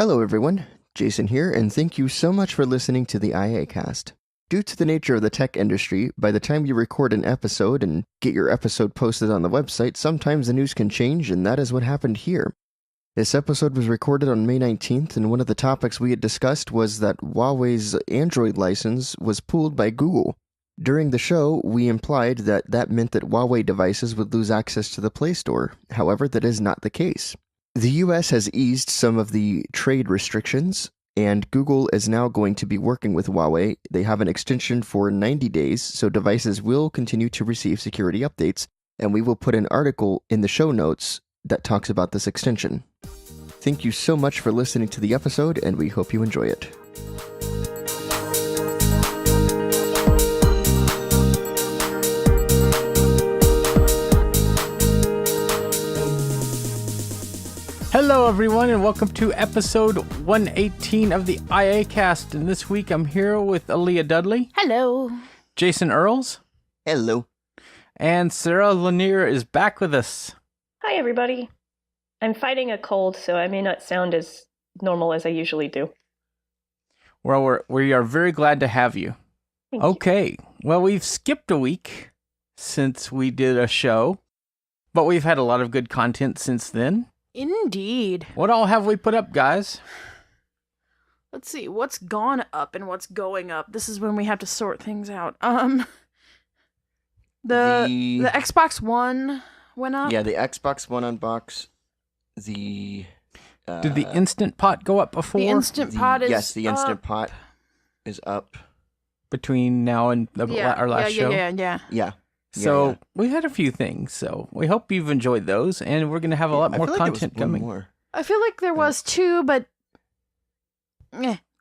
Hello everyone, Jason here, and thank you so much for listening to the iACast. Due to the nature of the tech industry, by the time you record an episode and get your episode posted on the website, sometimes the news can change, and that is what happened here. This episode was recorded on May 19th, and one of the topics we had discussed was that Huawei's Android license was pulled by Google. During the show, we implied that that meant that Huawei devices would lose access to the Play Store. However, that is not the case. The US has eased some of the trade restrictions, and Google is now going to be working with Huawei. They have an extension for 90 days, so devices will continue to receive security updates, and we will put an article in the show notes that talks about this extension. Thank you so much for listening to the episode, and we hope you enjoy it. Hello everyone and welcome to episode 118 of the iACast, and this week I'm here with Aaliyah Dudley. Hello. Jason Earls. Hello. And Sarah Lanier is back with us. Hi, everybody. I'm fighting a cold, so I may not sound as normal as I usually do. Well, we are very glad to have you. Thank you. Okay, well, we've skipped a week since we did a show, but we've had a lot of good content since then. Indeed. What all have we put up, guys? Let's see, what's gone up and what's going up. This is when we have to sort things out. The Xbox One went up. Yeah, the Xbox One unbox. The Did the Instant Pot go up before? The Instant Pot is yes, the Instant up. Pot is up. Between now and our last show? Yeah. So we had a few things, so we hope you've enjoyed those, and we're going to have a lot more content coming. More. I feel like there was two, but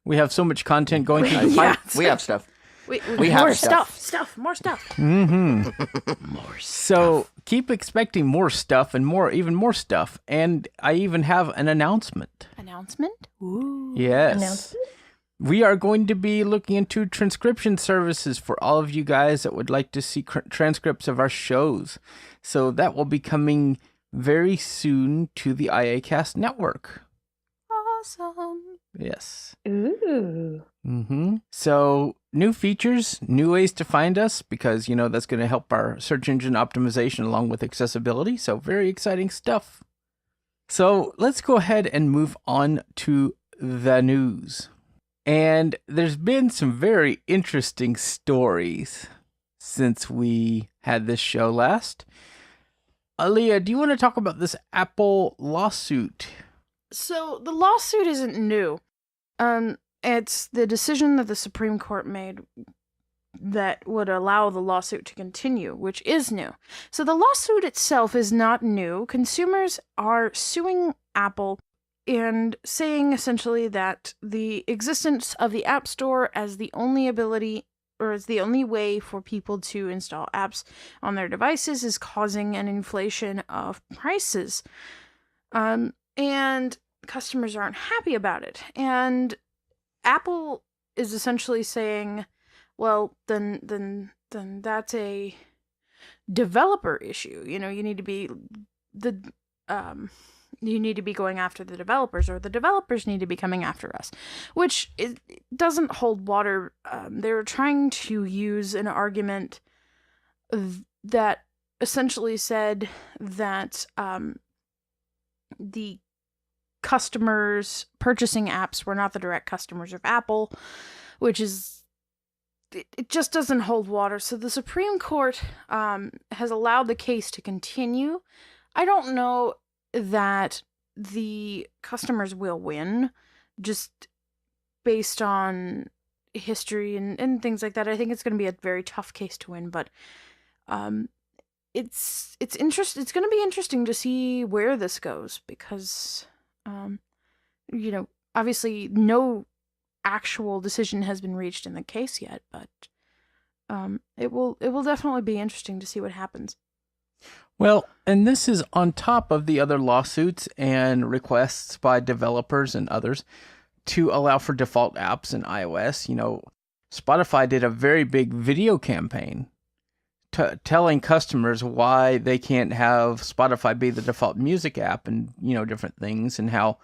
We have so much content going through the Yeah. pipe. We have stuff. we have more stuff. more stuff. Mm-hmm. More stuff. So keep expecting more stuff and even more stuff. And I even have an announcement. Announcement? Ooh. Yes. Announcement? We are going to be looking into transcription services for all of you guys that would like to see transcripts of our shows. So that will be coming very soon to the iACast network. Awesome. Yes. Ooh. Mm-hmm. So new features, new ways to find us, because, that's going to help our search engine optimization along with accessibility. So very exciting stuff. So let's go ahead and move on to the news. And there's been some very interesting stories since we had this show last. Aaliyah, do you want to talk about this Apple lawsuit? So the lawsuit isn't new. It's the decision that the Supreme Court made that would allow the lawsuit to continue, which is new. So the lawsuit itself is not new. Consumers are suing Apple and saying essentially that the existence of the App Store as the only ability or as the only way for people to install apps on their devices is causing an inflation of prices. And customers aren't happy about it. And Apple is essentially saying, well, then that's a developer issue. You need to be you need to be going after the developers, or the developers need to be coming after us, which it doesn't hold water. They're trying to use an argument that essentially said that the customers purchasing apps were not the direct customers of Apple, which is, it just doesn't hold water. So the Supreme Court has allowed the case to continue. I don't know that the customers will win, just based on history and things like that. I think it's going to be a very tough case to win, but it's going to be interesting to see where this goes, because obviously no actual decision has been reached in the case yet, but it will definitely be interesting to see what happens. Well, and this is on top of the other lawsuits and requests by developers and others to allow for default apps in iOS. Spotify did a very big video campaign telling customers why they can't have Spotify be the default music app and, different things, and how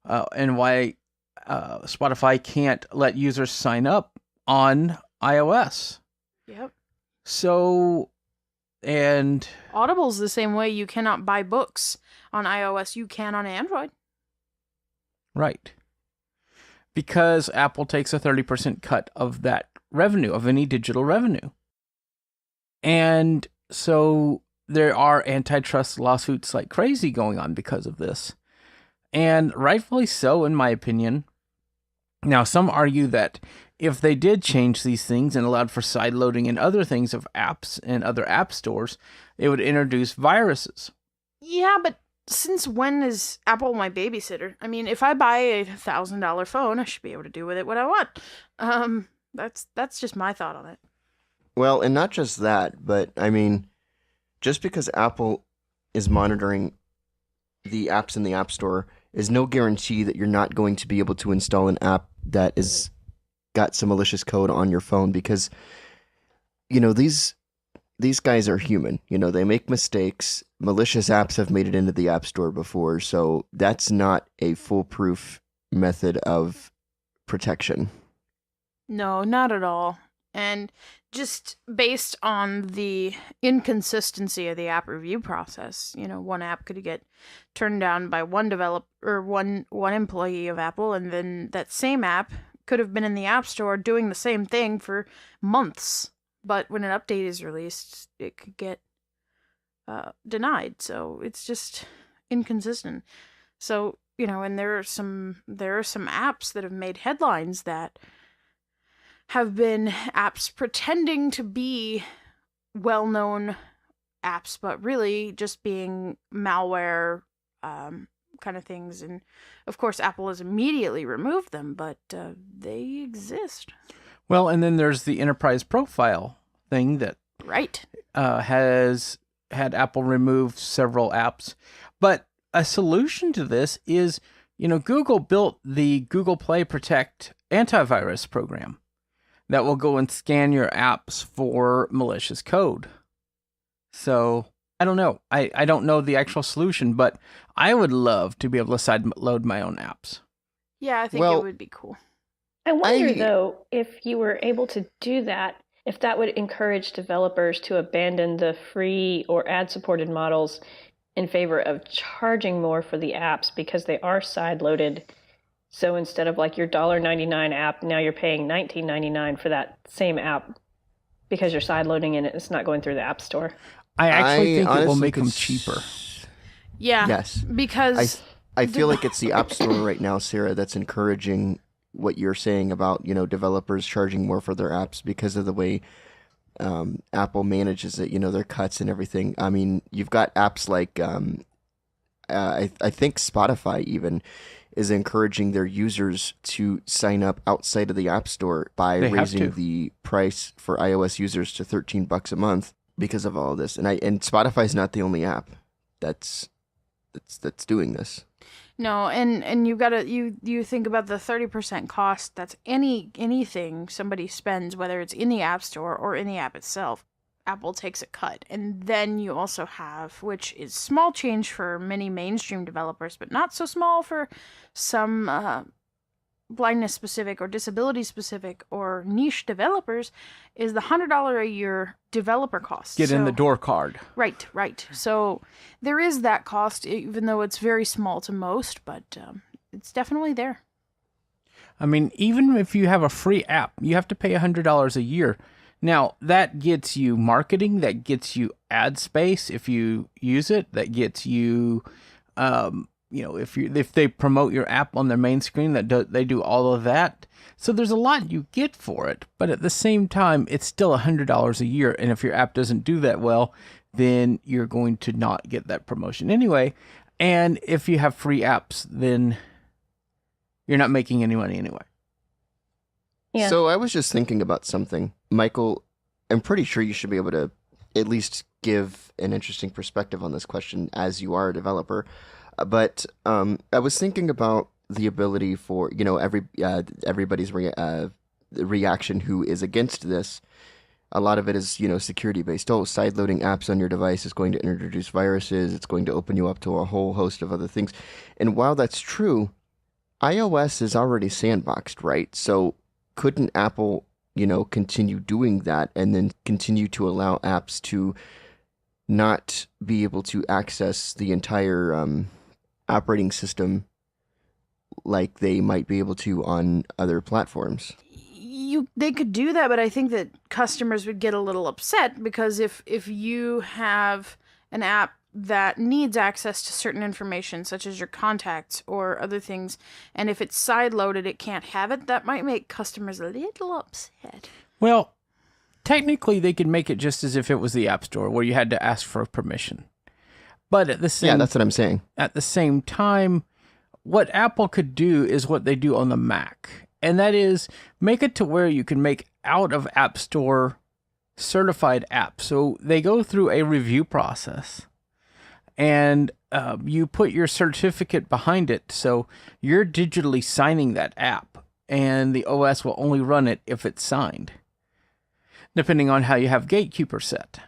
and why Spotify can't let users sign up on iOS. Yep. So, and Audible's the same way. You cannot buy books on iOS. You can on Android. right. Because Apple takes a 30% cut of that revenue, of any digital revenue. And so there are antitrust lawsuits like crazy going on because of this. And rightfully so, in my opinion. Now, some argue that if they did change these things and allowed for sideloading and other things of apps and other app stores, it would introduce viruses. Yeah, but since when is Apple my babysitter? I mean, if I buy a $1,000 phone, I should be able to do with it what I want. That's just my thought on it. Well, and not just that, but I mean, just because Apple is monitoring the apps in the App Store is no guarantee that you're not going to be able to install an app that is got some malicious code on your phone, because these guys are human. They make mistakes. Malicious apps have made it into the App Store before, so that's not a foolproof method of protection. No, not at all. And just based on the inconsistency of the app review process, one app could get turned down by one developer or one employee of Apple, and then that same app could have been in the App Store doing the same thing for months. But when an update is released, it could get denied. So it's just inconsistent. So, and there are some apps that have made headlines that have been apps pretending to be well-known apps, but really just being malware kind of things. And of course, Apple has immediately removed them, but they exist. Well, and then there's the enterprise profile thing that Right. Has had Apple remove several apps. But a solution to this is, Google built the Google Play Protect antivirus program that will go and scan your apps for malicious code. So, I don't know. I don't know the actual solution, but I would love to be able to sideload my own apps. Yeah, I think it would be cool. I wonder, though, if you were able to do that, if that would encourage developers to abandon the free or ad-supported models in favor of charging more for the apps because they are side-loaded. So instead of like your $1.99 app, now you're paying $19.99 for that same app because you're side-loading and it's not going through the App Store. I actually think it will make them cheaper. Yeah. Yes. Because I feel like it's the App Store right now, Sarah, that's encouraging what you're saying about, developers charging more for their apps because of the way Apple manages it, their cuts and everything. I mean, you've got apps like, I think Spotify even is encouraging their users to sign up outside of the App Store by raising the price for iOS users to $13 a month because of all of this. And Spotify's not the only app that's doing this. No, and you gotta you think about the 30% cost. That's anything somebody spends, whether it's in the App Store or in the app itself. Apple takes a cut, and then you also have, which is small change for many mainstream developers, but not so small for some blindness specific or disability specific or niche developers, is the $100 a year developer cost. Get in the door card. Right. So there is that cost, even though it's very small to most, but it's definitely there. I mean, even if you have a free app, you have to pay $100 a year. Now, that gets you marketing, that gets you ad space if you use it, that gets you, if they promote your app on their main screen, they do all of that. So there's a lot you get for it, but at the same time, it's still $100 a year. And if your app doesn't do that well, then you're going to not get that promotion anyway. And if you have free apps, then you're not making any money anyway. Yeah. So I was just thinking about something. Michael, I'm pretty sure you should be able to at least give an interesting perspective on this question as you are a developer. But I was thinking about the ability for, everybody's reaction who is against this. A lot of it is, security based. Oh, sideloading apps on your device is going to introduce viruses. It's going to open you up to a whole host of other things. And while that's true, iOS is already sandboxed, right? So couldn't Apple, continue doing that and then continue to allow apps to not be able to access the entire operating system like they might be able to on other platforms? They could do that, but I think that customers would get a little upset because if you have an app that needs access to certain information, such as your contacts or other things, and if it's sideloaded, it can't have it, that might make customers a little upset. Well, technically, they could make it just as if it was the App Store, where you had to ask for permission. But at the same, yeah, that's what I'm saying. At the same time, what Apple could do is what they do on the Mac, and that is make it to where you can make out of App Store certified apps. So they go through a review process, and you put your certificate behind it. So you're digitally signing that app, and the OS will only run it if it's signed, depending on how you have Gatekeeper set.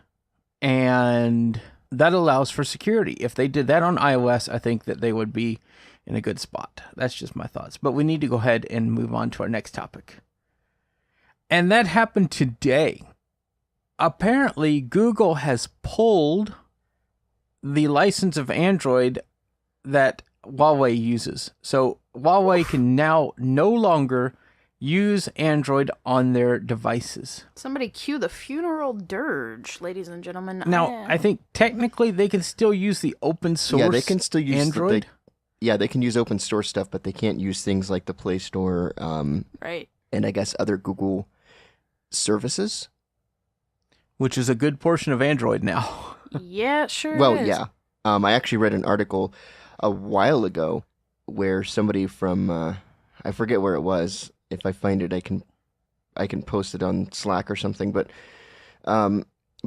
And that allows for security. If they did that on iOS, I think that they would be in a good spot. That's just my thoughts. But we need to go ahead and move on to our next topic. And that happened today. Apparently, Google has pulled the license of Android that Huawei uses. So Huawei can now no longer use Android on their devices. Somebody cue the funeral dirge, ladies and gentlemen. Now, I think technically they can still use the open source Yeah, they can still use Android. They can use open source stuff, but they can't use things like the Play Store, right, and I guess other Google services. Which is a good portion of Android now. Yeah, sure Well, is. yeah. I actually read an article a while ago where somebody from, I forget where it was. If I find it, I can post it on Slack or something. But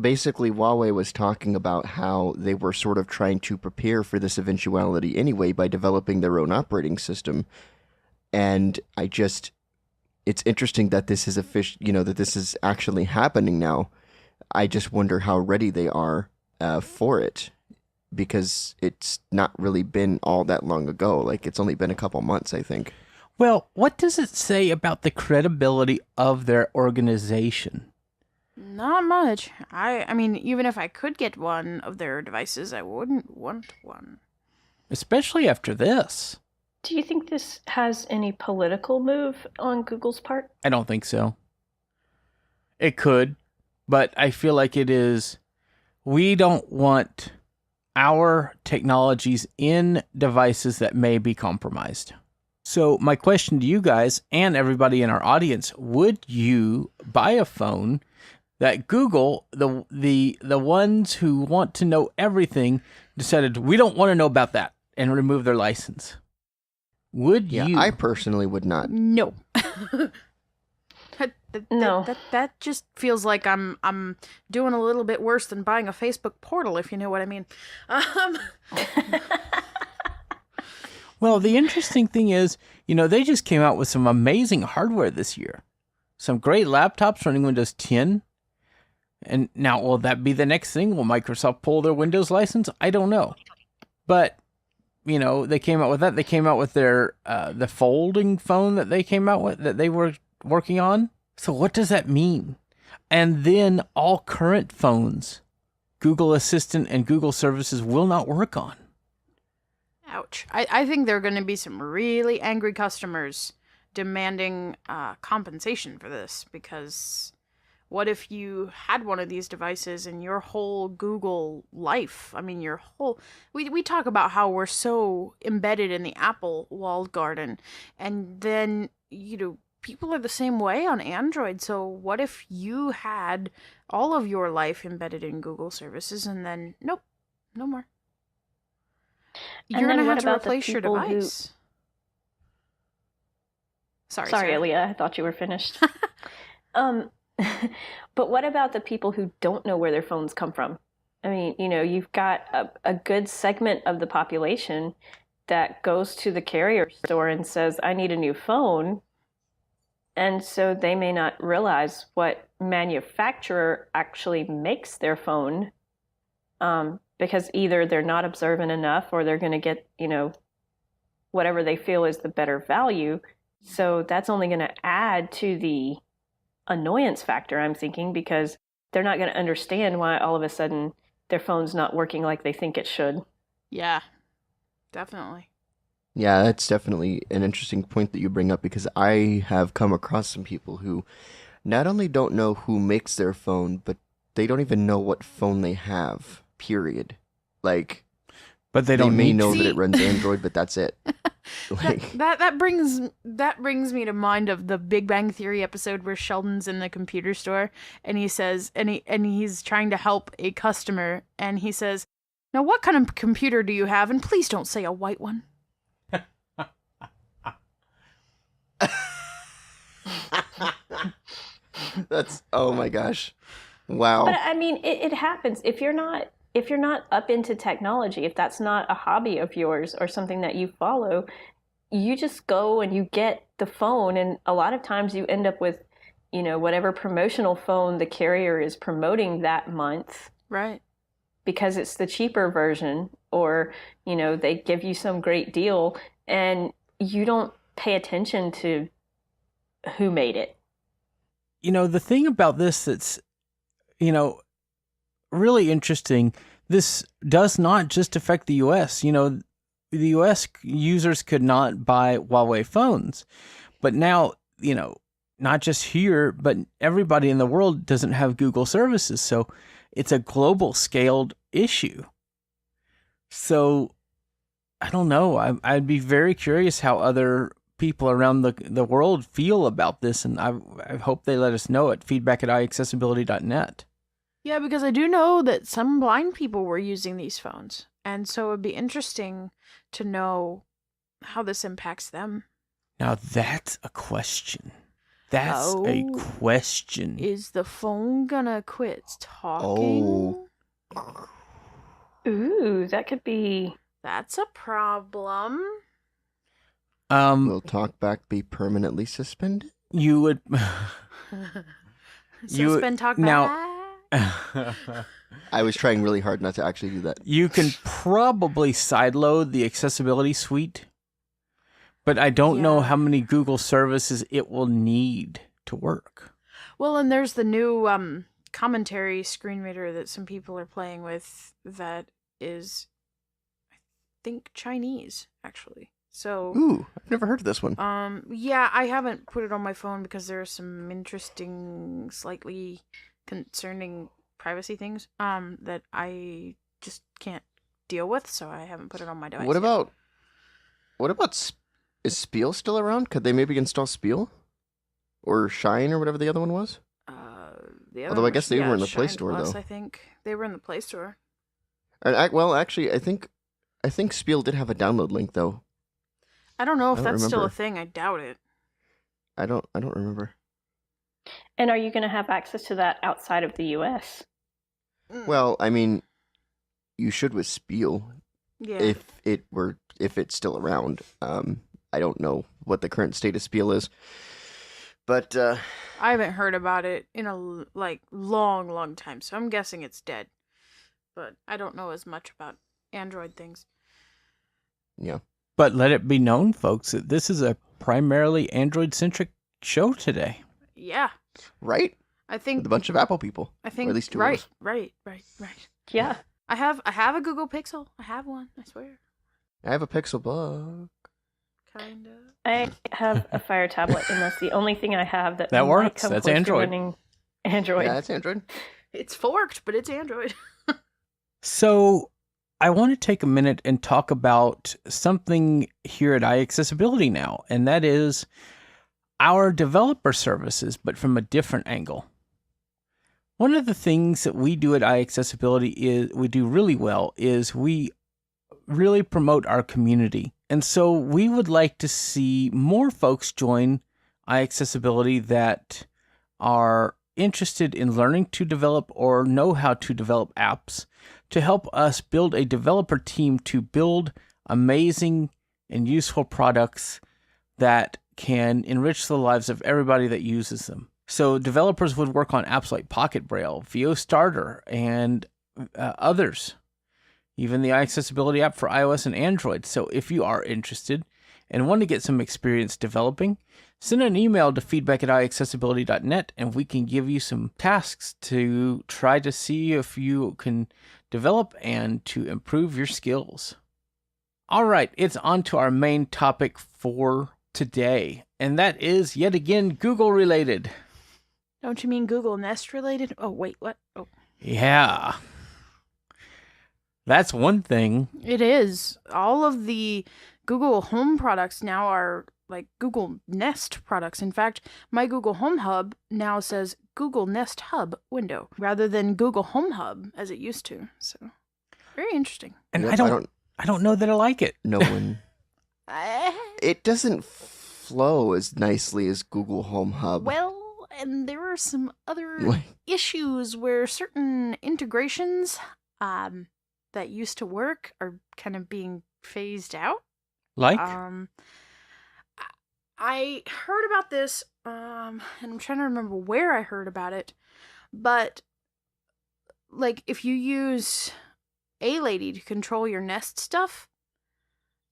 basically, Huawei was talking about how they were sort of trying to prepare for this eventuality anyway by developing their own operating system. And it's interesting that this is that this is actually happening now. I just wonder how ready they are for it, because it's not really been all that long ago. Like, it's only been a couple months, I think. Well, what does it say about the credibility of their organization? Not much. I mean, even if I could get one of their devices, I wouldn't want one. Especially after this. Do you think this has any political move on Google's part? I don't think so. It could, but I feel like it is. We don't want our technologies in devices that may be compromised. So my question to you guys and everybody in our audience, would you buy a phone that Google, the ones who want to know everything, decided we don't want to know about that and remove their license? Would you? I personally would not. No. No. That just feels like I'm doing a little bit worse than buying a Facebook portal, if you know what I mean. Well, the interesting thing is, they just came out with some amazing hardware this year. Some great laptops running Windows 10. And now, will that be the next thing? Will Microsoft pull their Windows license? I don't know. But, they came out with that. They came out with their the folding phone that they came out with, that they were working on. So what does that mean? And then all current phones, Google Assistant and Google services will not work on. Ouch. I think there are going to be some really angry customers demanding compensation for this, because what if you had one of these devices and your whole Google life, we talk about how we're so embedded in the Apple walled garden, and then, people are the same way on Android. So what if you had all of your life embedded in Google services and then, nope, no more. You're going to have to replace your device. Sorry, Aaliyah. I thought you were finished. But what about the people who don't know where their phones come from? I mean, you've got a good segment of the population that goes to the carrier store and says, I need a new phone. And so they may not realize what manufacturer actually makes their phone, because either they're not observant enough or they're going to get, whatever they feel is the better value. So that's only going to add to the annoyance factor, I'm thinking, because they're not going to understand why all of a sudden their phone's not working like they think it should. Yeah, definitely. Yeah, that's definitely an interesting point that you bring up, because I have come across some people who not only don't know who makes their phone, but they don't even know what phone they have, period. Like, But they don't may need know to. that it runs Android, but that's it. Like, That brings me to mind of the Big Bang Theory episode where Sheldon's in the computer store and he says and he's trying to help a customer and he says, "Now what kind of computer do you have? And please don't say a white one." that's, oh my gosh. Wow. But I mean, it happens. If you're not up into technology, if that's not a hobby of yours or something that you follow, you just go and you get the phone, and a lot of times you end up with, whatever promotional phone the carrier is promoting that month. Right. Because it's the cheaper version, or, they give you some great deal and you don't pay attention to who made it. The thing about this that's, really interesting, this does not just affect the U.S. The U.S. users could not buy Huawei phones. But now, not just here, but everybody in the world doesn't have Google services. So it's a global scaled issue. So I don't know. I'd be very curious how other people around the world feel about this. And I hope they let us know at feedback@iaccessibility.net. Yeah, because I do know that some blind people were using these phones. And so it'd be interesting to know how this impacts them. Now that's a question. That's a question. Is the phone gonna quit talking? Oh. Ooh, that could be... That's a problem. Will talkback be permanently suspended? You would... Suspend talk now- back. I was trying really hard not to actually do that. You can probably sideload the accessibility suite, but I don't know how many Google services it will need to work. Well, and there's the new commentary screen reader that some people are playing with that is, I think, Chinese, actually. So, Ooh, I've never heard of this one. yeah, I haven't put it on my phone because there are some interesting, slightly concerning privacy things that I just can't deal with, so I haven't put it on my device. What about is Spiel still around? Could they maybe install Spiel or Shine or whatever the other one was? Although I guess they were in the Play Shine Store, Plus, though. I think they were in the Play Store. And well, actually, I think Spiel did have a download link though. I don't know if I don't that's still a remember. thing. I doubt it. I don't remember. And are you going to have access to that outside of the U.S.? Well, I mean, you should with Spiel Yeah. if it's still around. I don't know what the current state of Spiel is, but I haven't heard about it in a long time, so I'm guessing it's dead. But I don't know as much about Android things. yeah. But let it be known, folks, that this is a primarily Android-centric show today. Yeah, Right? I think With a bunch of Apple people. I think Or at least two of right, us. right. Yeah. I have a Google Pixel. I have one. I swear. I have a Pixel Bug. Kinda. I have a Fire tablet, and that's the only thing I have that That might works. come That's close to Android. running Android. Yeah, that's Android. It's forked, but it's Android. So I want to take a minute and talk about something here at iAccessibility now, and that is our developer services, but from a different angle. One of the things that we do at iAccessibility we do really well is we really promote our community. And so we would like to see more folks join iAccessibility that are interested in learning to develop or know how to develop apps to help us build a developer team to build amazing and useful products that can enrich the lives of everybody that uses them. So developers would work on apps like Pocket Braille, VO Starter, and others, even the iAccessibility app for iOS and Android. So if you are interested, and want to get some experience developing, send an email to feedback@iaccessibility.net and we can give you some tasks to try to see if you can develop and to improve your skills. All right, it's on to our main topic for today, and that is yet again Google related. Don't you mean Google Nest related? Oh, wait, what? Oh. Yeah. That's one thing. It is. All of the Google Home products now are like Google Nest products. In fact, my Google Home Hub now says Google Nest Hub window rather than Google Home Hub as it used to. So, very interesting. And Yep, I don't know that I like it. No one. It doesn't flow as nicely as Google Home Hub. Well, and there are some other issues where certain integrations that used to work are kind of being phased out. Like? I heard about this, and I'm trying to remember where I heard about it, but like if you use iLady to control your Nest stuff,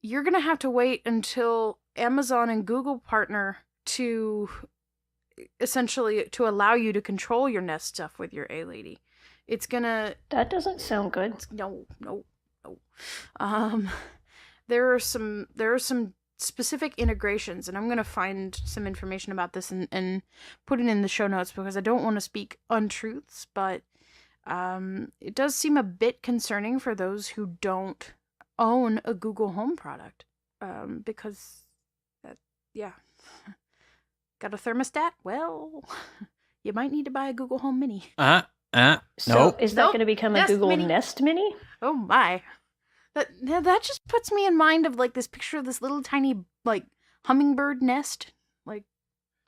you're gonna have to wait until Amazon and Google partner to essentially to allow you to control your Nest stuff with your iLady. It's gonna. That doesn't sound good. No. There are some specific integrations, and I'm gonna find some information about this and put it in the show notes because I don't want to speak untruths, but it does seem a bit concerning for those who don't own a Google Home product, because got a thermostat? Well, you might need to buy a Google Home Mini. So Nope. is that going to become a Nest Google Mini. Nest Mini? Oh my. That just puts me in mind of like this picture of this little tiny like hummingbird nest. Like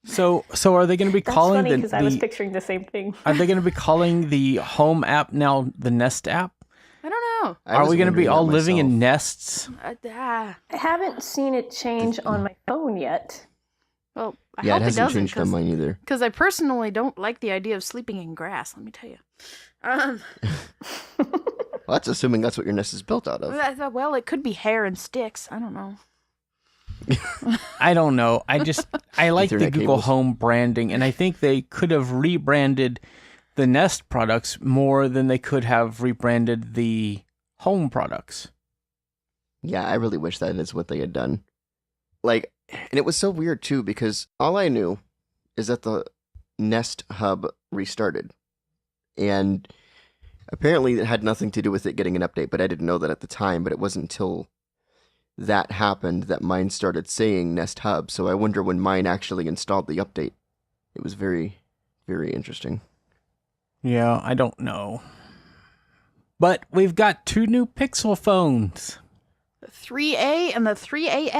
So are they going to be That's calling funny because I was picturing the same thing. Are they going to be calling the Home app now the Nest app? I don't know. Are we going to be all living in nests? I haven't seen it change on my phone yet. Well, I Yeah, hope it hasn't doesn't, changed on mine either. because I personally don't like the idea of sleeping in grass. Let me tell you. Well, that's assuming that's what your Nest is built out of. Well, it could be hair and sticks. I don't know. I don't know. I like the Ethernet Google cables. Home branding, and I think they could have rebranded the Nest products more than they could have rebranded the Home products. Yeah, I really wish that is what they had done. Like, and it was so weird too because all I knew is that the Nest Hub restarted. And apparently it had nothing to do with it getting an update, but I didn't know that at the time, but it wasn't until that happened that mine started saying Nest Hub, so I wonder when mine actually installed the update. It was very, very interesting. Yeah, I don't know. But we've got 2 new Pixel phones. The 3A and the 3A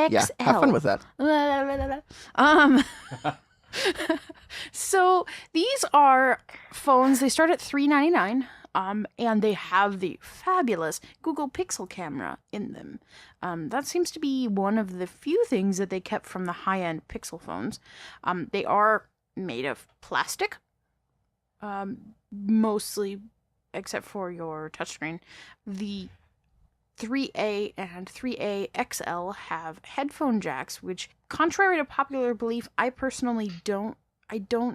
XL. Yeah, have fun with that. So these are phones. They start at $399. And they have the fabulous Google Pixel camera in them. That seems to be one of the few things that they kept from the high-end Pixel phones. They are made of plastic, mostly, except for your touchscreen. The 3A and 3A XL have headphone jacks, which, contrary to popular belief, I personally don't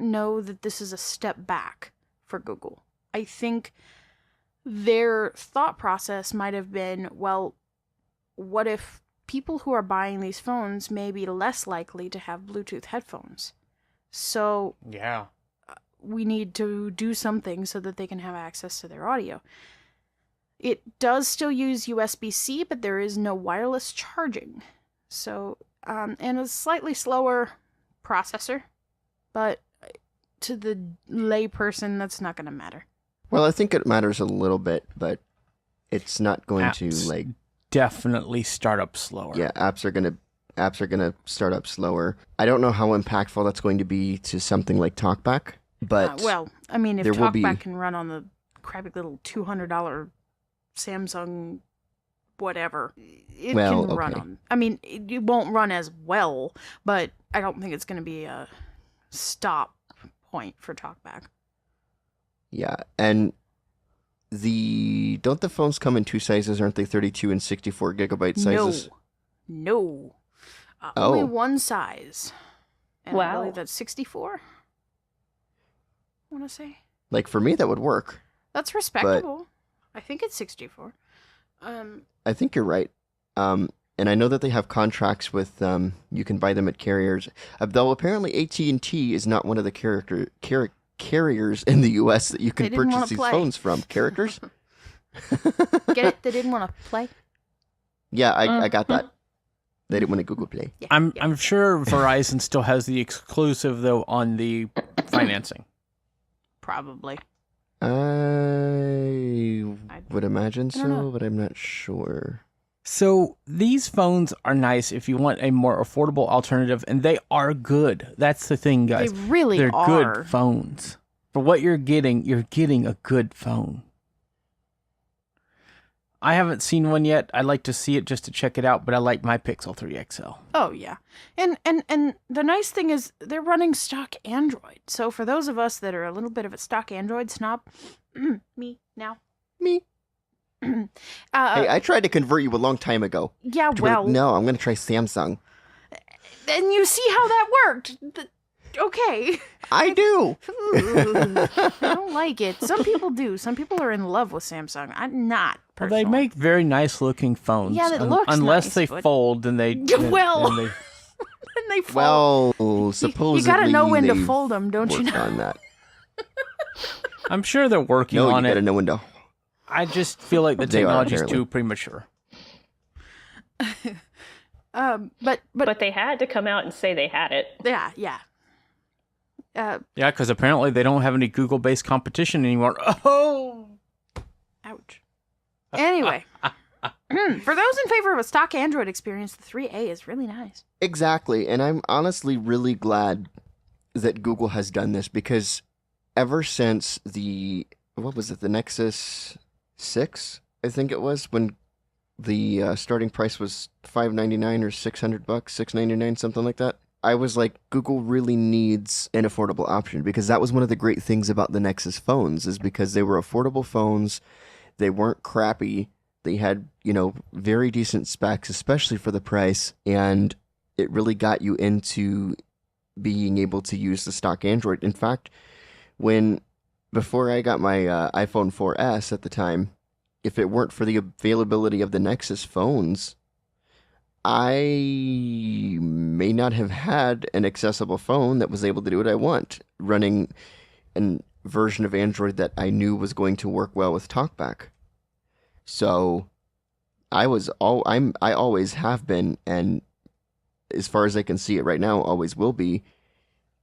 know that this is a step back for Google. I think their thought process might have been, well, what if people who are buying these phones may be less likely to have Bluetooth headphones? So Yeah. we need to do something so that they can have access to their audio. It does still use USB-C, but there is no wireless charging. So, and a slightly slower processor, but to the lay person, that's not going to matter. Well, I think it matters a little bit, but it's not going to Apps like definitely start up slower. Yeah, apps are gonna start up slower. I don't know how impactful that's going to be to something like TalkBack, but well, I mean, if there will be- TalkBack can run on the crappy little $200 Samsung whatever, it Well, can run okay. on. I mean, it won't run as well, but I don't think it's going to be a stop point for TalkBack. yeah, and don't the phones come in two sizes? Aren't they 32 and 64 gigabyte sizes? No. Oh. Only one size. And I Wow. believe that's 64. I want to say. Like, for me, that would work. That's respectable. I think it's 64. I think you're right. And I know that they have contracts with, you can buy them at carriers. Though apparently AT&T is not one of the carriers in the U.S. that you can purchase these phones from. Characters? Get it? They didn't want to play? Yeah, I got that. They didn't want to Google Play. Yeah, I'm sure Verizon still has the exclusive, though, on the financing. Probably. I would imagine I don't know. so, but I'm not sure. So these phones are nice if you want a more affordable alternative, and they are good. That's the thing, guys. They really They're are. good phones. For what you're getting a good phone. I haven't seen one yet. I'd like to see it just to check it out, but I like my Pixel 3 XL. Oh, yeah. And the nice thing is they're running stock Android. So for those of us that are a little bit of a stock Android snob, me now. Me. Hey, I tried to convert you a long time ago. Yeah, But well, no, I'm going to try Samsung. and you see how that worked. Okay. I do. I don't like it. Some people do. Some people are in love with Samsung. I'm not. Well, Personally. they make very nice looking phones. Yeah, that looks unless nice, they but- fold, then they. Well. then they- And they fold. Well, supposedly You gotta know when to they've fold them, don't you worked know? on that. I'm sure they're working No, on you it. gotta know when to. I just feel like the They are, technology's apparently. too premature. But they had to come out and say they had it. yeah. Yeah, because apparently they don't have any Google-based competition anymore. Oh, Ouch. Anyway, for those in favor of a stock Android experience, the 3A is really nice. Exactly, and I'm honestly really glad that Google has done this because ever since the Nexus 6, I think it was, when the starting price was $599 or $600, $699, something like that. I was like, Google really needs an affordable option because that was one of the great things about the Nexus phones is because they were affordable phones. They weren't crappy. They had, very decent specs, especially for the price. And it really got you into being able to use the stock Android. In fact, before I got my iPhone 4S at the time, if it weren't for the availability of the Nexus phones, I may not have had an accessible phone that was able to do what I want, running a version of Android that I knew was going to work well with TalkBack. So I always have been, and as far as I can see it right now, always will be,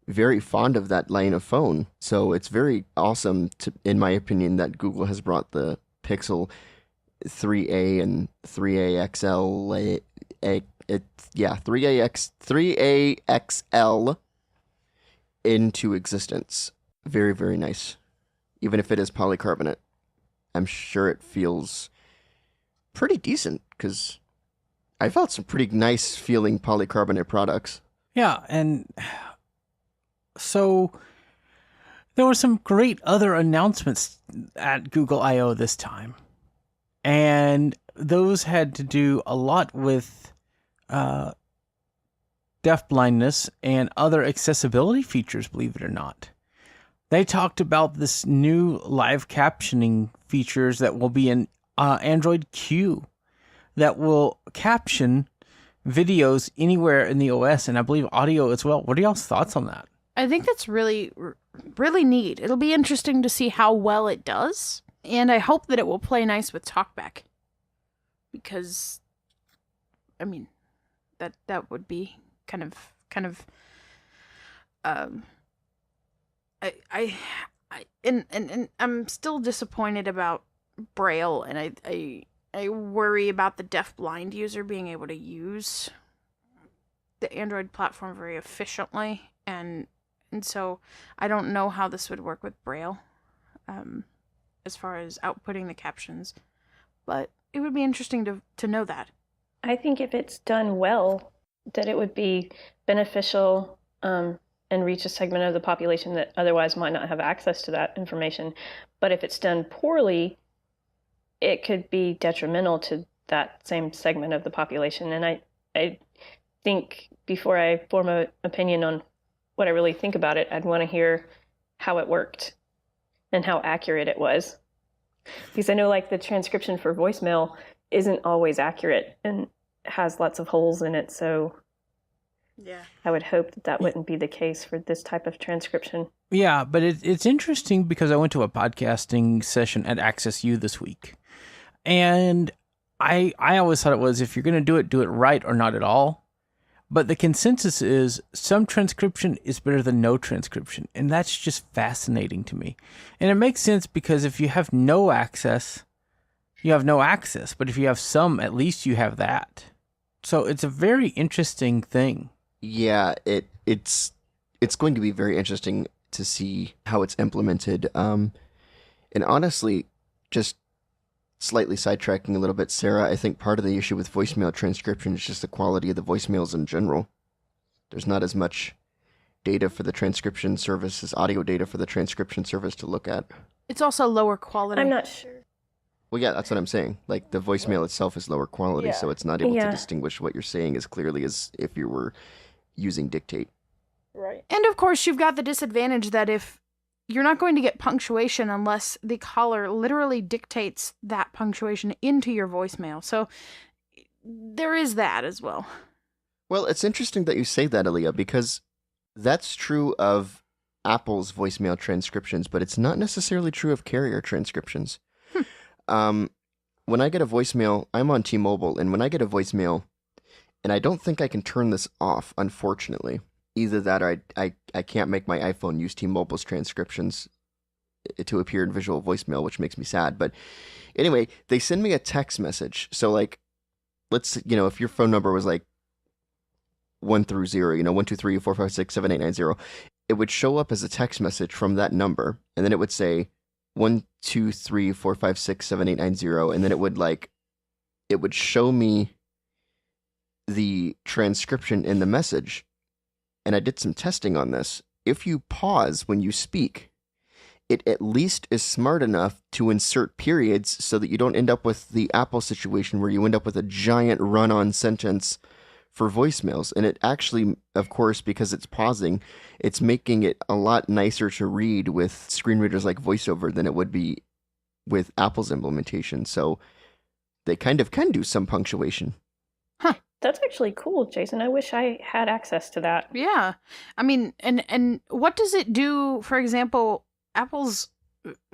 very fond of that line of phone. So it's very awesome, in my opinion, that Google has brought the Pixel 3A and 3A XL. 3A XL into existence. Very, very nice. Even if it is polycarbonate, I'm sure it feels pretty decent because I felt some pretty nice feeling polycarbonate products. yeah, and so there were some great other announcements at Google I/O this time, and those had to do a lot with deafblindness and other accessibility features, believe it or not. They talked about this new live captioning features that will be in Android Q that will caption videos anywhere in the OS, and I believe audio as well. What are y'all's thoughts on that? I think that's really, really neat. It'll be interesting to see how well it does, and I hope that it will play nice with TalkBack. Because, I mean, that would be kind of and I'm still disappointed about Braille, and I worry about the deafblind user being able to use the Android platform very efficiently, and so I don't know how this would work with Braille, as far as outputting the captions, but it would be interesting to know that. I think if it's done well, that it would be beneficial and reach a segment of the population that otherwise might not have access to that information. But if it's done poorly, it could be detrimental to that same segment of the population. And I think before I form an opinion on what I really think about it, I'd want to hear how it worked and how accurate it was. Because I know like the transcription for voicemail isn't always accurate and has lots of holes in it. So Yeah. I would hope that wouldn't be the case for this type of transcription. Yeah, but it's interesting because I went to a podcasting session at Access U this week. And I always thought it was, if you're going to do it right or not at all. But the consensus is some transcription is better than no transcription. And that's just fascinating to me. And it makes sense because if you have no access, you have no access. But if you have some, at least you have that. So it's a very interesting thing. Yeah, it's going to be very interesting to see how it's implemented. And honestly, just slightly sidetracking a little bit, Sarah, I think part of the issue with voicemail transcription is just the quality of the voicemails in general. There's not as much data for the transcription service as audio data for the transcription service to look at. It's also lower quality. I'm not sure. Well, yeah, that's what I'm saying. Like, the voicemail itself is lower quality, so it's not able to Yeah. distinguish what you're saying as clearly as if you were using dictate. Right. And of course, you've got the disadvantage that if you're not going to get punctuation unless the caller literally dictates that punctuation into your voicemail. So there is that as well. Well, it's interesting that you say that, Aaliyah, because that's true of Apple's voicemail transcriptions, but it's not necessarily true of carrier transcriptions. When I get a voicemail, I'm on T-Mobile, and when I get a voicemail, and I don't think I can turn this off, unfortunately. Either that or I can't make my iPhone use T-Mobile's transcriptions to appear in visual voicemail, which makes me sad. But anyway, they send me a text message. So, like, let's, if your phone number was like 1 through 0, 1, 2, 3, 4, 5, 6, 7, 8, 9, 0, it would show up as a text message from that number. And then it would say 1, 2, 3, 4, 5, 6, 7, 8, 9, 0. And then it would show me the transcription in the message. And I did some testing on this. If you pause when you speak, it at least is smart enough to insert periods so that you don't end up with the Apple situation where you end up with a giant run-on sentence for voicemails. And it actually, of course, because it's pausing, it's making it a lot nicer to read with screen readers like VoiceOver than it would be with Apple's implementation. So they kind of can do some punctuation. That's actually cool, Jason. I wish I had access to that. Yeah. I mean, and what does it do, for example, Apple's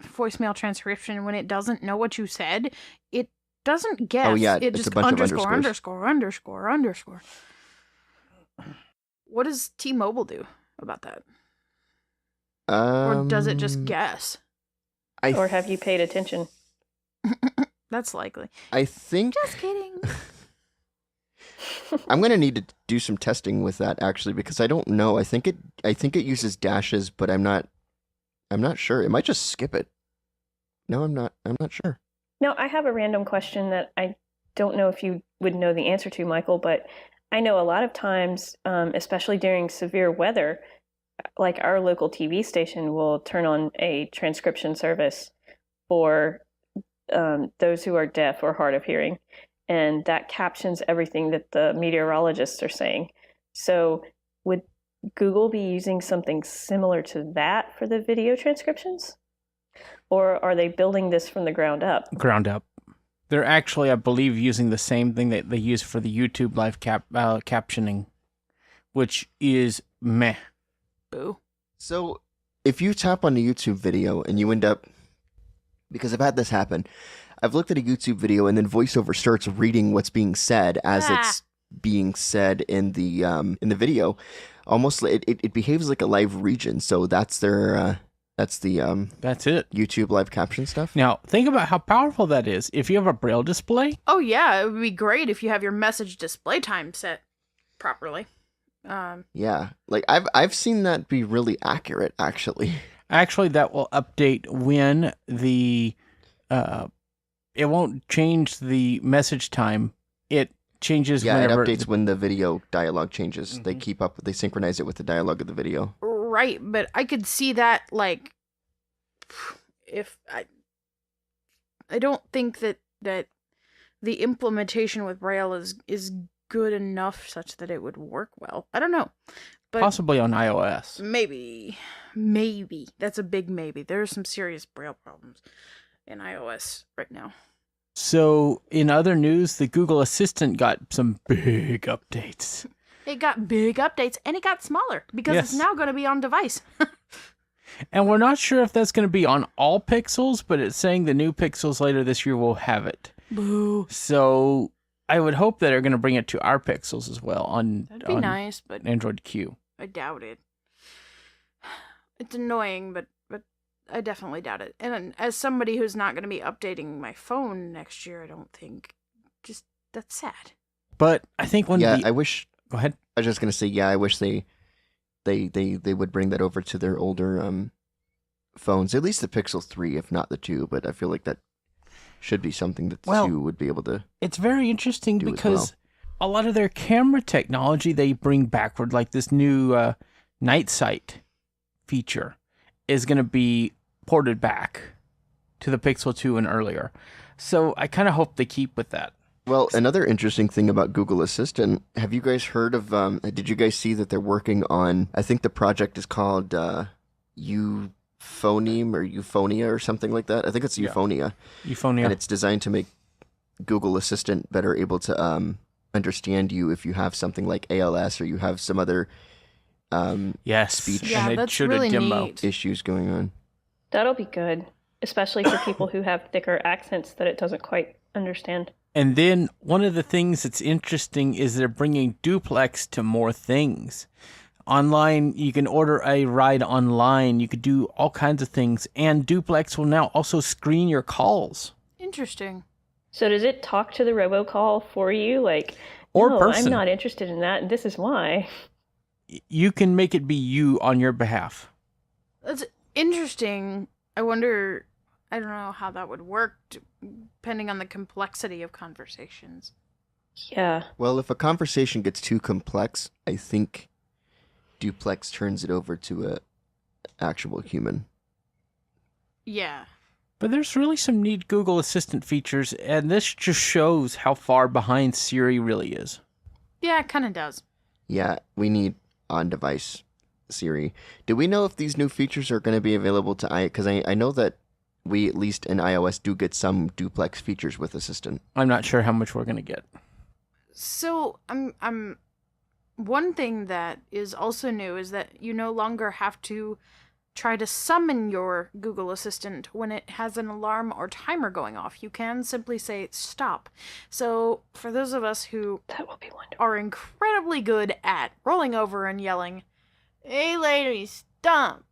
voicemail transcription, when it doesn't know what you said, it doesn't guess. Oh, yeah, it it's just a bunch of underscore. What does T-Mobile do about that? Or does it just guess? Or have you paid attention? That's likely. I think... Just kidding. I'm going to need to do some testing with that, actually, because I don't know. I think it uses dashes, but I'm not sure. It might just skip it. No, I'm not sure. Now, I have a random question that I don't know if you would know the answer to, Michael, but I know a lot of times, especially during severe weather, like our local TV station will turn on a transcription service for those who are deaf or hard of hearing. And that captions everything that the meteorologists are saying. So would Google be using something similar to that for the video transcriptions? Or are they building this from the ground up? Ground up. They're actually, I believe, using the same thing that they use for the YouTube live captioning, which is meh. Boo. So if you tap on a YouTube video and you end up... Because I've had this happen... I've looked at a YouTube video and then VoiceOver starts reading what's being said as it's being said in the video. Almost it behaves like a live region. So that's their that's it. YouTube live caption stuff. Now think about how powerful that is. If you have a Braille display. Oh yeah, it would be great if you have your message display time set properly. Yeah, like I've seen that be really accurate. Actually, that will update when the it won't change the message time. It changes whenever... it updates when the video dialogue changes. Mm-hmm. They synchronize it with the dialogue of the video. Right, but I could see that, like, if I don't think that the implementation with Braille is good enough such that it would work well. I don't know. But Possibly on iOS. maybe. That's a big maybe. There are some serious Braille problems in iOS right now. So, in other news, the Google Assistant got some big updates. It got big updates, and it got smaller, because Yes. it's now going to be on device. And we're not sure if that's going to be on all Pixels, but it's saying the new Pixels later this year will have it. Boo. So, I would hope that they're going to bring it to our Pixels as well That'd be on nice, but Android Q. I doubt it. It's annoying, but I definitely doubt it. And as somebody who's not going to be updating my phone next year, I don't think. Just, that's sad. But I think when I wish. Go ahead. I was just gonna say, I wish they would bring that over to their older phones, at least the Pixel 3, if not the 2. But I feel like that should be something that the 2 would be able to. It's very interesting do as because a lot of their camera technology they bring backward, like this new night sight feature, is going to be ported back to the Pixel 2 and earlier. So I kind of hope they keep with that. Well, another interesting thing about Google Assistant, have you guys heard of, did you guys see that they're working on, I think the project is called Euphonium or Euphonia or something like that. I think it's Euphonia. Euphonia. And it's designed to make Google Assistant better able to understand you if you have something like ALS or you have some other speech Yeah, and they that's showed really a demo. neat. issues going on. That'll be good, especially for people who have thicker accents that it doesn't quite understand. And then one of the things that's interesting is they're bringing Duplex to more things. Online, you can order a ride online. You could do all kinds of things. And Duplex will now also screen your calls. Interesting. So does it talk to the robocall for you? Like, Or no, person. I'm not interested in that, and this is why. You can make it be you on your behalf. That's interesting. I wonder, I don't know how that would work, depending on the complexity of conversations. Yeah. Well, if a conversation gets too complex, I think Duplex turns it over to a actual human. Yeah. But there's really some neat Google Assistant features, and this just shows how far behind Siri really is. Yeah, it kind of does. Yeah, we need on-device Siri. Do we know if these new features are going to be available to iOS? Because I know that we, at least in iOS, do get some Duplex features with Assistant. I'm not sure how much we're going to get. So, I'm one thing that is also new is that you no longer have to try to summon your Google Assistant when it has an alarm or timer going off. You can simply say stop. So, for those of us who That will be wonderful. are incredibly good at rolling over and yelling, "Hey lady, stop,"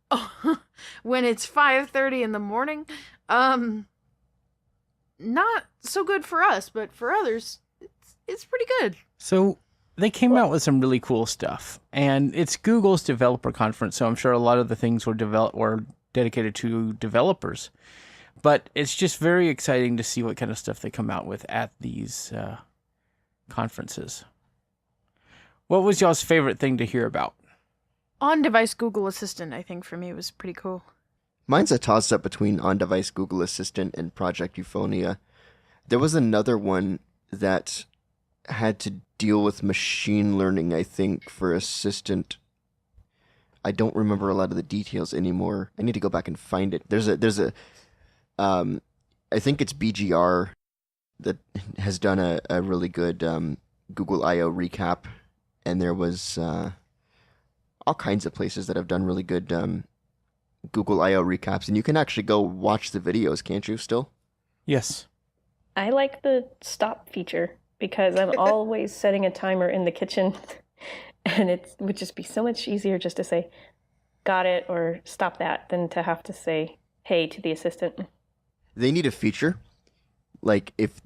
when it's 5:30 in the morning, not so good for us, but for others, it's pretty good. So they came out with some really cool stuff, and it's Google's developer conference, so I'm sure a lot of the things were dedicated to developers. But it's just very exciting to see what kind of stuff they come out with at these conferences. What was y'all's favorite thing to hear about? On-device Google Assistant, I think, for me was pretty cool. Mine's a toss-up between on-device Google Assistant and Project Euphonia. There was another one that had to deal with machine learning, I think, for Assistant. I don't remember a lot of the details anymore. I need to go back and find it. There's a I think it's BGR that has done a really good Google I/O recap, and there was all kinds of places that have done really good Google I/O recaps, and you can actually go watch the videos, can't you, still? Yes. I like the stop feature because I'm always setting a timer in the kitchen, and it would just be so much easier just to say, got it, or stop that, than to have to say, hey, to the assistant. They need a feature, like if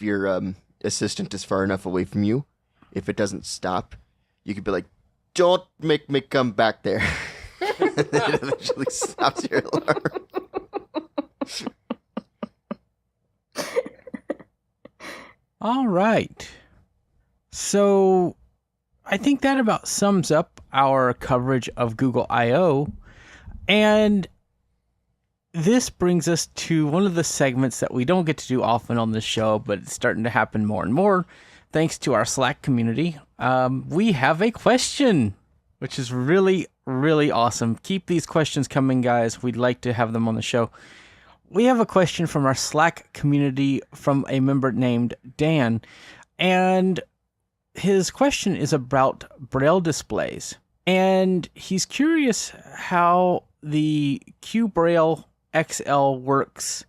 your assistant is far enough away from you, if it doesn't stop, you could be like, don't make me come back there. And then it eventually stops your alarm. All right. So I think that about sums up our coverage of Google I/O. And this brings us to one of the segments that we don't get to do often on this show, but it's starting to happen more and more thanks to our Slack community. We have a question, which is really, really awesome. Keep these questions coming, guys. We'd like to have them on the show. We have a question from our Slack community from a member named Dan, and his question is about Braille displays. And he's curious how the Q Braille XL works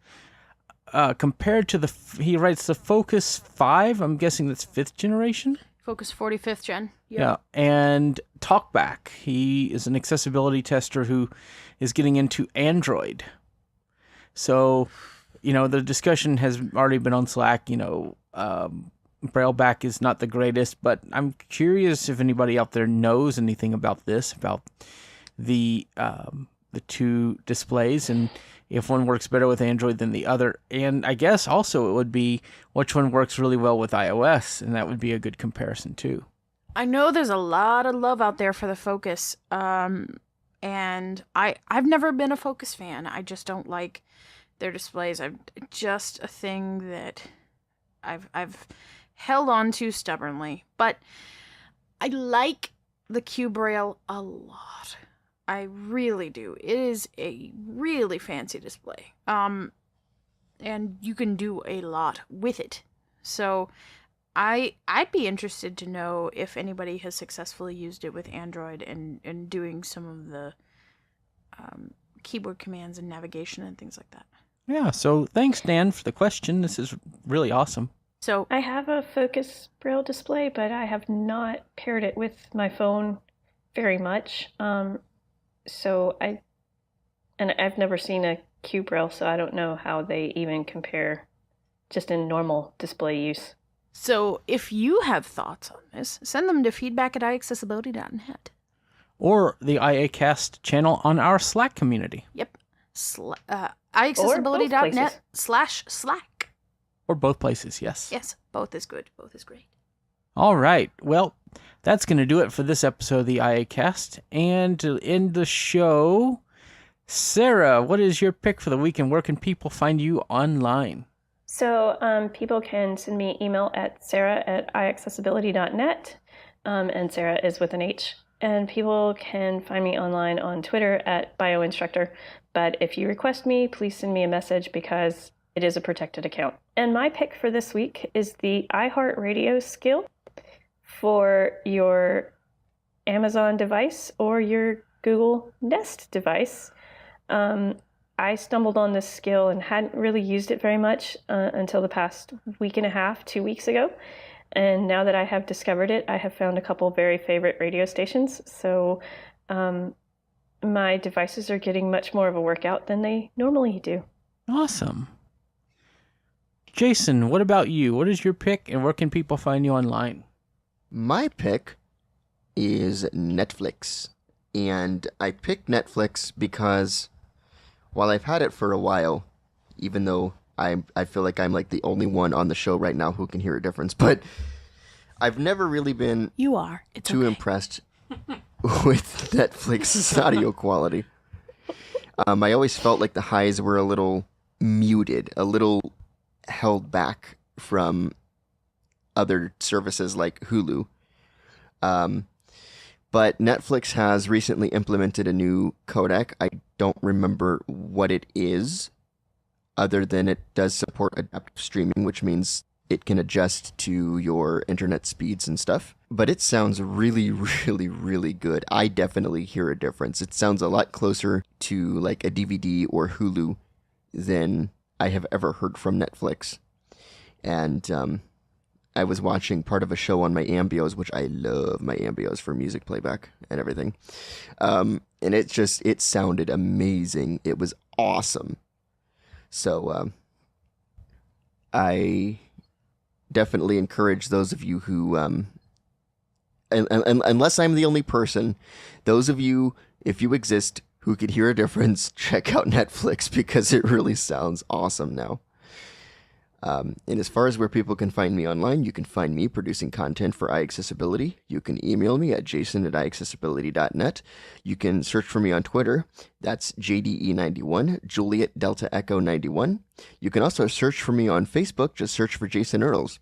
compared to he writes the Focus 5. I'm guessing that's 5th generation. Focus 45th gen. Yeah. And Talkback. He is an accessibility tester who is getting into Android. So, the discussion has already been on Slack. Brailleback is not the greatest, but I'm curious if anybody out there knows anything about this, about the two displays, and if one works better with Android than the other. And I guess also it would be which one works really well with iOS, and that would be a good comparison too. I know there's a lot of love out there for the Focus, and I've never been a Focus fan. I just don't like their displays. I've just a thing that I've held on to stubbornly, but I like the Q Braille a lot. I really do. It is a really fancy display. And you can do a lot with it. So I'd be interested to know if anybody has successfully used it with Android and doing some of the keyboard commands and navigation and things like that. Yeah, so thanks, Dan, for the question. This is really awesome. So I have a Focus Braille display, but I have not paired it with my phone very much. So I've never seen a Q Braille, so I don't know how they even compare just in normal display use. So if you have thoughts on this, send them to feedback@iaccessibility.net. Or the iACast channel on our Slack community. Yep. iaccessibility.net/Slack. Or both places, yes. Yes, both is good. Both is great. All right. Well, that's going to do it for this episode of the iACast. And to end the show, Sarah, what is your pick for the week and where can people find you online? So people can send me email at sarah@iaccessibility.net, and Sarah is with an H. And people can find me online on Twitter at bioinstructor. But if you request me, please send me a message because it is a protected account. And my pick for this week is the iHeartRadio skill for your Amazon device or your Google Nest device. I stumbled on this skill and hadn't really used it very much until the past week and a half, 2 weeks ago. And now that I have discovered it, I have found a couple very favorite radio stations. So my devices are getting much more of a workout than they normally do. Awesome. Jason, what about you? What is your pick and where can people find you online? My pick is Netflix. And I picked Netflix because while I've had it for a while, even though I feel like I'm like the only one on the show right now who can hear a difference, but I've never really been too impressed with Netflix's audio quality. I always felt like the highs were a little muted, a little held back from other services like Hulu. But Netflix has recently implemented a new codec. I don't remember what it is, other than it does support adaptive streaming, which means it can adjust to your internet speeds and stuff. But it sounds really, really, really good. I definitely hear a difference. It sounds a lot closer to like a DVD or Hulu than I have ever heard from Netflix. And I was watching part of a show on my Ambios, which I love my Ambios for music playback and everything. And it sounded amazing. It was awesome. So I definitely encourage those of you who, unless I'm the only person, those of you, if you exist, who could hear a difference, check out Netflix because it really sounds awesome now. And as far as where people can find me online, you can find me producing content for iAccessibility. You can email me at jason@iaccessibility.net. You can search for me on Twitter. That's JDE91, Juliet Delta Echo 91. You can also search for me on Facebook. Just search for Jason Earls.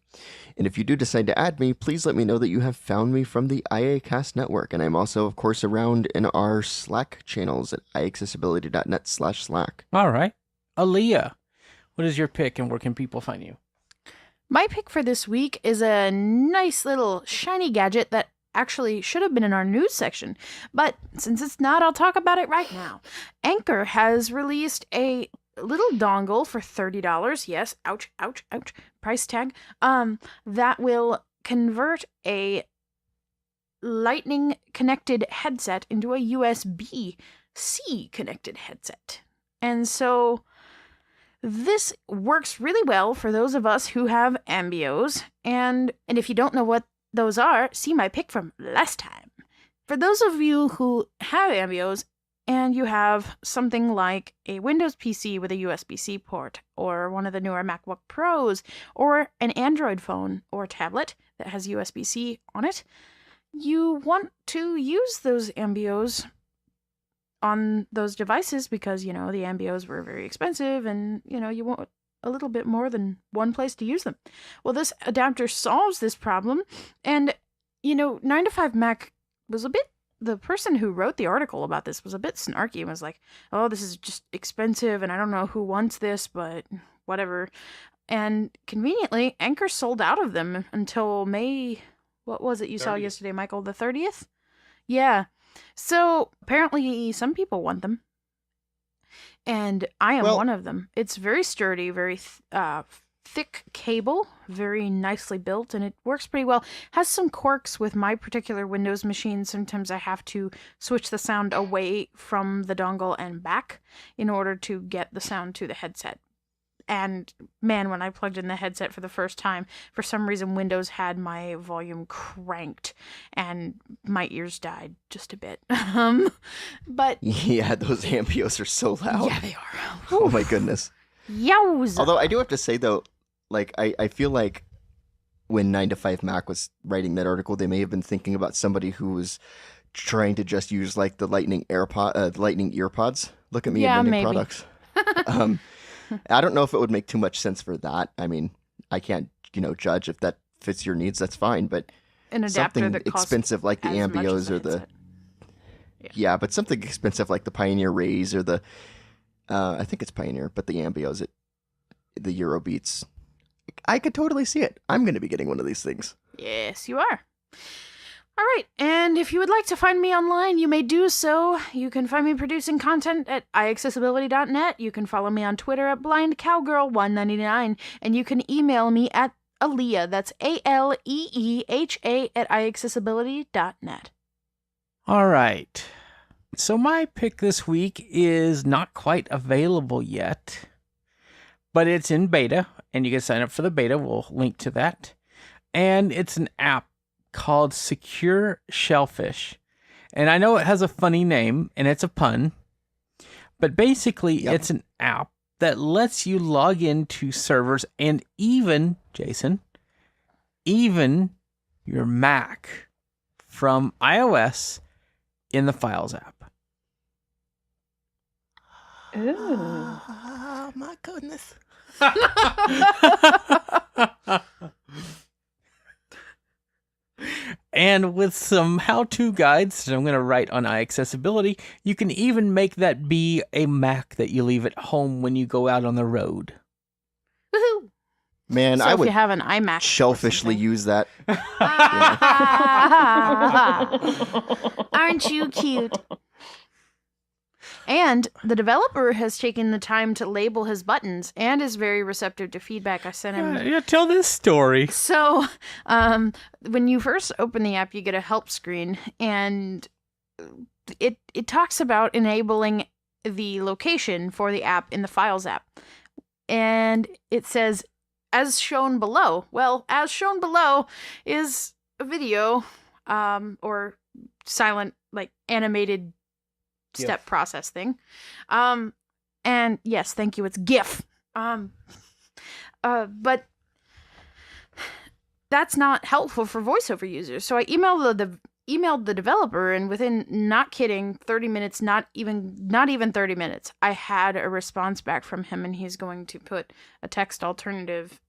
And if you do decide to add me, please let me know that you have found me from the iACast network. And I'm also, of course, around in our Slack channels at iaccessibility.net/Slack. All right. Aaliyah, what is your pick and where can people find you? My pick for this week is a nice little shiny gadget that actually should have been in our news section. But since it's not, I'll talk about it right now. Anchor has released a little dongle for $30. Yes, ouch, ouch, ouch. Price tag. That will convert a Lightning connected headset into a USB-C connected headset. And so this works really well for those of us who have ambios. And if you don't know what those are, see my pick from last time. For those of you who have ambios and you have something like a Windows PC with a USB-C port, or one of the newer MacBook Pros, or an Android phone or tablet that has USB-C on it, you want to use those ambios on those devices because, the ambios were very expensive and, you want a little bit more than one place to use them. Well, this adapter solves this problem. And, 9to5Mac was the person who wrote the article about this was a bit snarky and was like, oh, this is just expensive and I don't know who wants this, but whatever. And conveniently, Anchor sold out of them until May, what was it you 30th. Saw yesterday, Michael? The 30th? Yeah. So apparently some people want them. And I am one of them. It's very sturdy, very thick cable, very nicely built, and it works pretty well. Has some quirks with my particular Windows machine. Sometimes I have to switch the sound away from the dongle and back in order to get the sound to the headset. And man, when I plugged in the headset for the first time, for some reason Windows had my volume cranked and my ears died just a bit. But yeah, those ambios are so loud. Yeah, they are. Oh my goodness. Yowza. Although I do have to say though, I feel like when 9to5Mac was writing that article, they may have been thinking about somebody who was trying to just use the Lightning Lightning earpods. Look at me inventing products. I don't know if it would make too much sense for that. I mean, I can't, judge if that fits your needs. That's fine, but an adapter something that costs expensive like the ambios or the but something expensive like the Pioneer Rays or the I think it's Pioneer, but the ambios, the Eurobeats, I could totally see it. I'm going to be getting one of these things. Yes, you are. All right, and if you would like to find me online, you may do so. You can find me producing content at iaccessibility.net. You can follow me on Twitter at blindcowgirl199, and you can email me at Aleeha, that's ALEEHA at iaccessibility.net. All right. So my pick this week is not quite available yet, but it's in beta, and you can sign up for the beta. We'll link to that. And it's an app called Secure Shellfish. And I know it has a funny name, and it's a pun, but basically it's an app that lets you log into servers and even, Jason, even your Mac from iOS in the Files app. Ooh. Oh, my goodness. And with some how-to guides that I'm going to write on iAccessibility, you can even make that be a Mac that you leave at home when you go out on the road. Woohoo! Man, So I if would you have an iMac, shellfishly use that. Aren't you cute? And the developer has taken the time to label his buttons and is very receptive to feedback I sent him. Yeah, tell this story. So, when you first open the app, you get a help screen, and it talks about enabling the location for the app in the Files app. And it says, as shown below. Well, as shown below is a video, or silent, animated step process thing. And yes, thank you, it's GIF. But that's not helpful for voiceover users. So I emailed the developer, and within, not kidding, 30 minutes, not even 30 minutes, I had a response back from him, and he's going to put a text alternative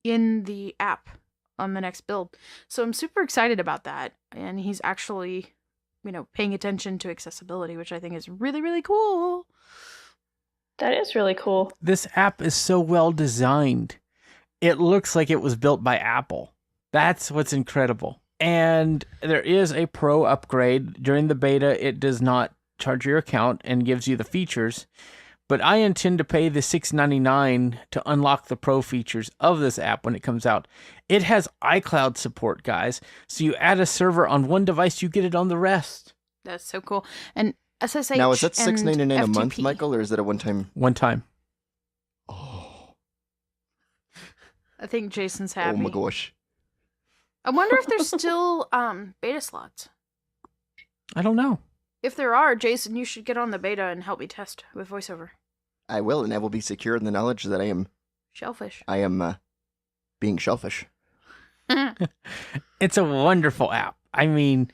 in the app on the next build. So I'm super excited about that, and he's actually, paying attention to accessibility, which I think is really, really cool. That is really cool. This app is so well designed. It looks like it was built by Apple. That's what's incredible. And there is a pro upgrade. During the beta, it does not charge your account and gives you the features. But I intend to pay the $6.99 to unlock the pro features of this app when it comes out. It has iCloud support, guys. So you add a server on one device, you get it on the rest. That's so cool. And SSH Now, is that $6.99 a month, FTP. Michael, or is it a one-time? One time. Oh, I think Jason's happy. oh my gosh. I wonder if there's still beta slots. I don't know. If there are, Jason, you should get on the beta and help me test with voiceover. I will, and I will be secure in the knowledge that I am being shellfish. It's a wonderful app. I mean,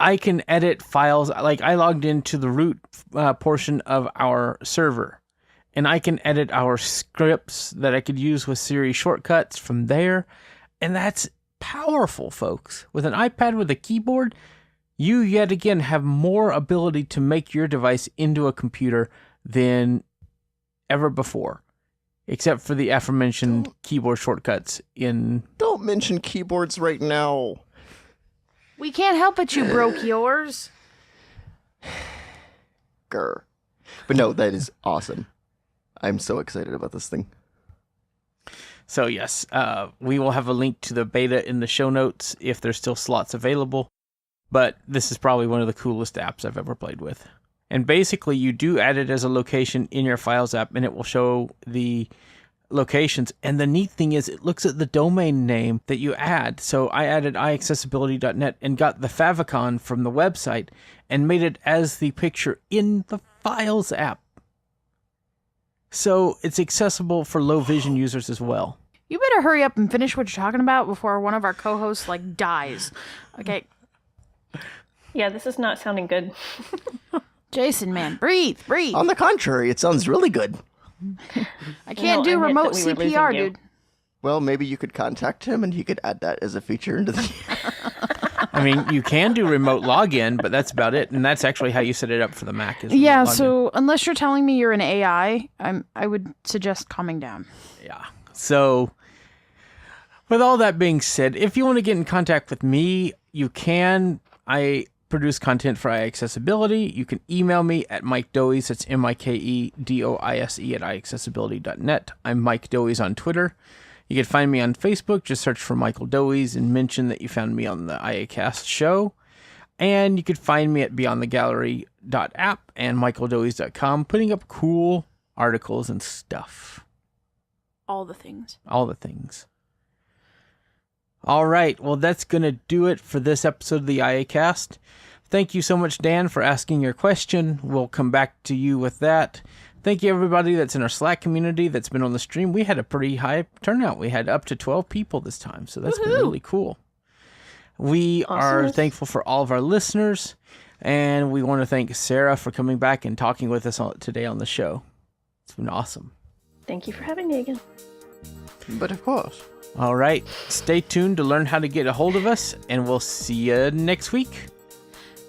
I can edit files. Like, I logged into the root portion of our server, and I can edit our scripts that I could use with Siri shortcuts from there. And that's powerful, folks. With an iPad with a keyboard, you yet again have more ability to make your device into a computer than ever before, except for the aforementioned keyboard shortcuts in... Don't mention keyboards right now. We can't help it, you broke yours. Grr. But no, that is awesome. I'm so excited about this thing. So yes, we will have a link to the beta in the show notes if there's still slots available. But this is probably one of the coolest apps I've ever played with. And basically, you do add it as a location in your Files app, and it will show the locations. And the neat thing is, it looks at the domain name that you add. So I added iAccessibility.net and got the favicon from the website and made it as the picture in the Files app. So it's accessible for low vision users as well. You better hurry up and finish what you're talking about before one of our co-hosts dies. Okay. Yeah, this is not sounding good. Jason, man, breathe. On the contrary, it sounds really good. I can't do remote CPR, dude. Well, maybe you could contact him and he could add that as a feature into the... I mean, you can do remote login, but that's about it. And that's actually how you set it up for the Mac. Is Yeah, login. so unless you're telling me you're an AI, I would suggest calming down. Yeah. So with all that being said, if you want to get in contact with me, you can. I produce content for iAccessibility. You can email me at Mike Doise. That's MikeDoise at iAccessibility.net. I'm Mike Doise on Twitter. You can find me on Facebook. Just search for Michael Doise and mention that you found me on the iACast show. And you can find me at beyondthegallery.app and michaeldoise.com, putting up cool articles and stuff. All the things. All the things. All right. Well, that's going to do it for this episode of the iACast. Thank you so much, Dan, for asking your question. We'll come back to you with that. Thank you, everybody that's in our Slack community that's been on the stream. We had a pretty high turnout. We had up to 12 people this time, so that's been really cool. We are thankful for all of our listeners, and we want to thank Sarah for coming back and talking with us today on the show. It's been awesome. Thank you for having me again. But of course. All right. Stay tuned to learn how to get a hold of us, and we'll see you next week.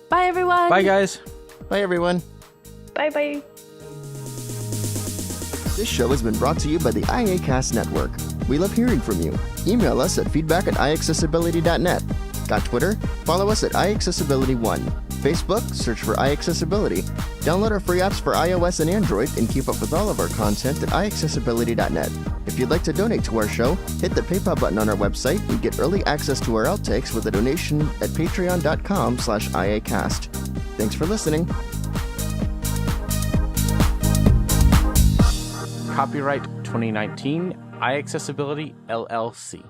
Bye, everyone. Bye, guys. Bye, everyone. Bye-bye. This show has been brought to you by the iACast Network. We love hearing from you. Email us at feedback@iAccessibility.net. Got Twitter? Follow us at iAccessibility1. Facebook? Search for iAccessibility. Download our free apps for iOS and Android and keep up with all of our content at iAccessibility.net. If you'd like to donate to our show, hit the PayPal button on our website and get early access to our outtakes with a donation at patreon.com/iACast. Thanks for listening. Copyright 2019, iAccessibility LLC.